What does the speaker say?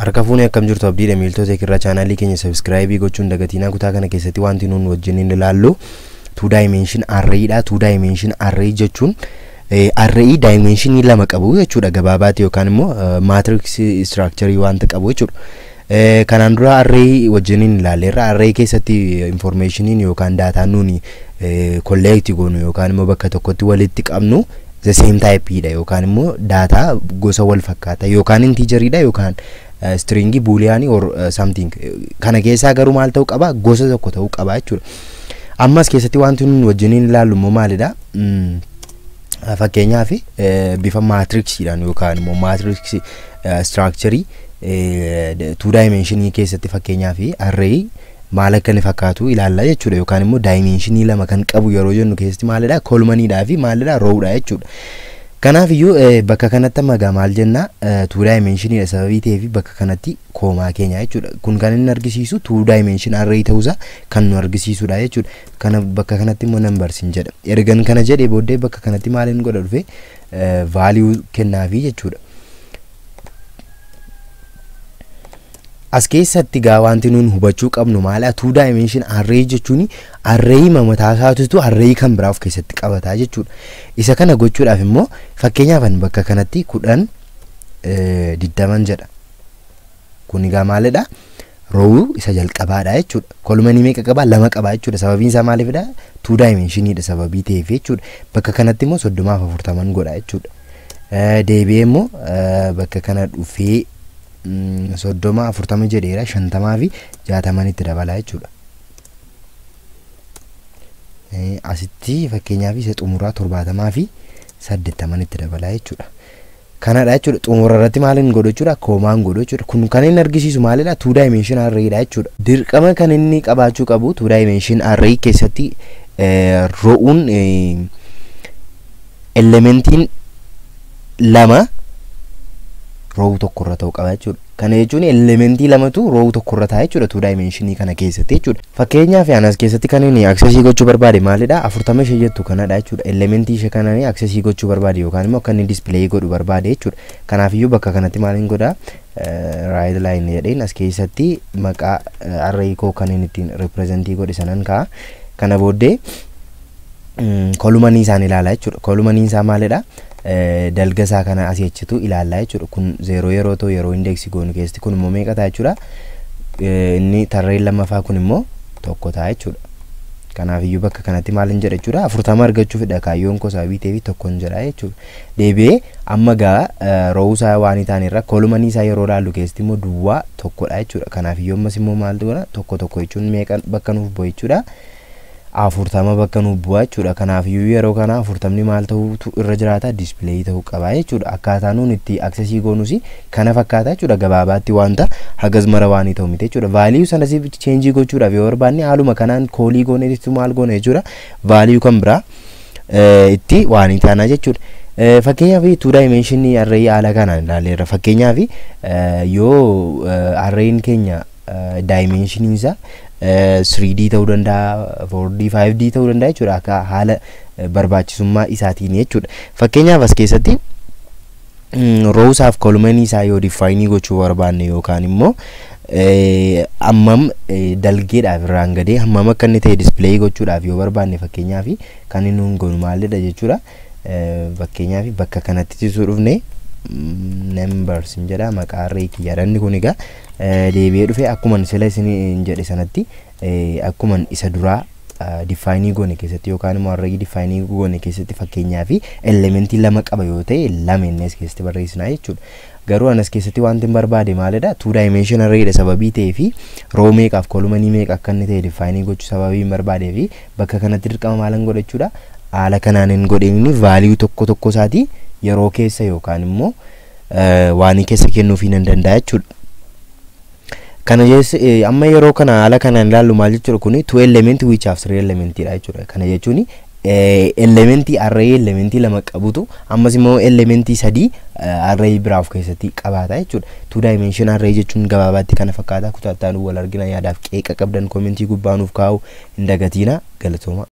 Harka fuunee akkam jirtu abdiidha miiltota irra chaanaalii keenya subscribe gochuun dagatinaa kutaa kana keessatti wanti nuun wajjin ilaallu 2 dimension array dha. 2 dimension array jechuun array dimension lama qabu jechuudha gabaabaatti yookaan immoo matrix structure wanta qabu jechuudha. Kanaan dura array wajjin ilaalleerra. Array keessatti information yookaan data nuuni collect goonu yookaan immoo bakka tokkotti walitti qabnu the same type dha yookaan immoo data gosa wal fakkaata yookaan integer dha yookaan string boolean or something kana keessa garuu maal ta'u qaba gosa tokko ta'u qaba jechuudha. Ammas keessatti wanti nuun wajjin ilaallu immoo maalidha fakkeenyaaf bifa matrix dhaan yookaan immoo matrix structure 2 dimension keessatti fakkeenyaaf array maal akka inni fakkaatu ilaalla jechuudha yookaan immoo dimension lama kan qabu yeroo jennu keessatti maalidha column dhaa fi maalidha row dha jechuudha. Kanaaf iyyuu bakka kanatti amma maal jenna 2 dimension dha sababii ta'eef bakka kanatti koomaa keenya jechuudha. Kun kan inni argisiisu 2 dimension array ta'uusaa kan nu argisiisudha jechuudha. Kana bakka kanatti immoo numbers hin jedha. Ergan kana jedhee booddee bakka kanatti maal inni godha dhufe value kennaafi jechuudha. As keessatti gaa wanti nuun hubachuu qabnu maala 2 dimension array jechuun array mataa isaatu array kan biraa of keessatti qabata jechuudha. Isa kana gochuudhaaf immoo fakkeenyaaf bakka kanatti 10 20 jedha. Kun gaa maalidha row isa jalqabaadha jechuudha. Column meeqa qaba? 2 qaba jechuudha. Sababiin isaa maaliifidha? 2 dimension dha sababii ta'eef jechuudha. Bakka kanatti immoo 30 fi 40 godha jechuudha. Deebi'ee immoo bakka kana dhufee 30 40 jedheera 50 fi 60 itti dabala jechuudha. Asitti fakkeenyaaf isa xumuraa 70 fi 80 itti dabala jechuudha. Kanadha jechuudha. Xumura irratti maaliin godhu jechuudha koomaan godhu jechuudha. Kun kan inni argisiisu maalidha 2 dimension array dha jechuudha. Dirqama kan inni qabaachuu qabu 2 dimension array keessatti row'uun elementiin lama row tokko irra ta'u qaba jechuudha. Kana jechuun elementii lamatu row tokko irra ta'a jechuudha 2 dimension kana keessatti jechuudha. Fakkeenyaaf anas keessatti kan inni access gochuu barbaade maalidha 45 jettu kanadha jechuudha. Elementii ishee kana ni access gochuu barbaade yookaan immoo kan inni display godhu barbaade jechuudha. Kanaaf iyyuu bakka kanatti maaliin godha right line jedheen as keessatti maqaa array koo kan inni ittiin represent godhe sanan ka'a. Kana booddee column isaan ilaala jechuudha. Column isaa maalidha dalga isaa kana asii achitu ilaalla jechuudha. Kun 0 yeroo ta'u yeroo index goonu keessatti kun immoo meeqa ta'a jechuudha. Inni tarreen lammaffaa kun immoo tokko ta'a jechuudha. Kanaaf iyyuu bakka kanatti maal hin jedha jechuudha 40 argachuufidha kaayyoon koo sababii ta'eef tokko hin jedha jechuudha. Deebi'ee amma gaa row isaa waan ta'an irra column isaa yeroo ilaallu keessatti immoo duwwaa tokkodha jechuudha. Kanaaf iyyuu ammas immoo maaltu godha tokko tokko jechuun meeqa bakka nuuf bu'a jechuudha. 40 bakka nuuf bu'a jechuudha. Kanaaf iyyuu yeroo kana 40 maal ta'utu irra jiraata display ta'uu qaba jechuudha. Akkaataa nuun itti access goonus kana fakkaata jechuudha. Gabaabaatti wanta hagas mara waan ta'u miti jechuudha. Value sana si change gochuudhaaf yoo barbaanne haaluma kanaan koolii gooneetti maal goone jechuudha. Value kan biraa itti waan taana jechuudha. Fakkeenyaaf 2 dimension array haala kanaan ilaalleerra. Fakkeenyaaf yoo arrayin keenya dimension isaa 3D ta'uu danda'a 4D 5D ta'uu danda'a jechuudha. Akka haala barbaachisummaa isaatiin jechuudha. Fakkeenyaaf as keessatti rows of column isaa yoo define gochuu barbaanne yookaan immoo ammam dalgeedhaaf irraan gadee hammam akka inni ta'e display gochuudhaaf yoo barbaanne fakkeenyaaf kan inni nuun goonu maalidha jechuudha. Fakkeenyaaf bakka kanatti tisuu dhufne numbers hin jedha maqaa array kiyyaadhanni kun egaa deebi'ee dhufe akkuma sila isin jedhe sanatti akkuma isa duraa define goone keessatti yookaan immoo array define goone keessatti fakkeenyaaf elementii lama qaba yoo ta'e lama innis keessatti barreessina jechuudha. Garuu anas keessatti wanti hin barbaade maalidha 2 dimension array dha sababii ta'eef row meeqaaf column meeqa akka inni ta'e define gochuu sababii hin barbaadeef bakka kanatti dirqama maalan godhachuudha haala kanaan hin godheenni value tokko tokko isaati yeroo keessa yookaan immoo waan keessa kennuuf hin danda'a jechuudha. Kana jechuun amma yeroo kana haala kanaan ilaallu maal jechuudha kun 2 element which have 3 element dha jechuudha. Kana jechuun elementii array elementii lama qabutu ammas immoo elementii 3 array biraa of keessatti qabaata jechuudha. 2 dimension array jechuun gabaabaatti kana fakkaata. Kutaattaan wal argina yaadaaf qeeqa qabdan commentii gubbaa nuuf kaa'u hin dagatina galatooma.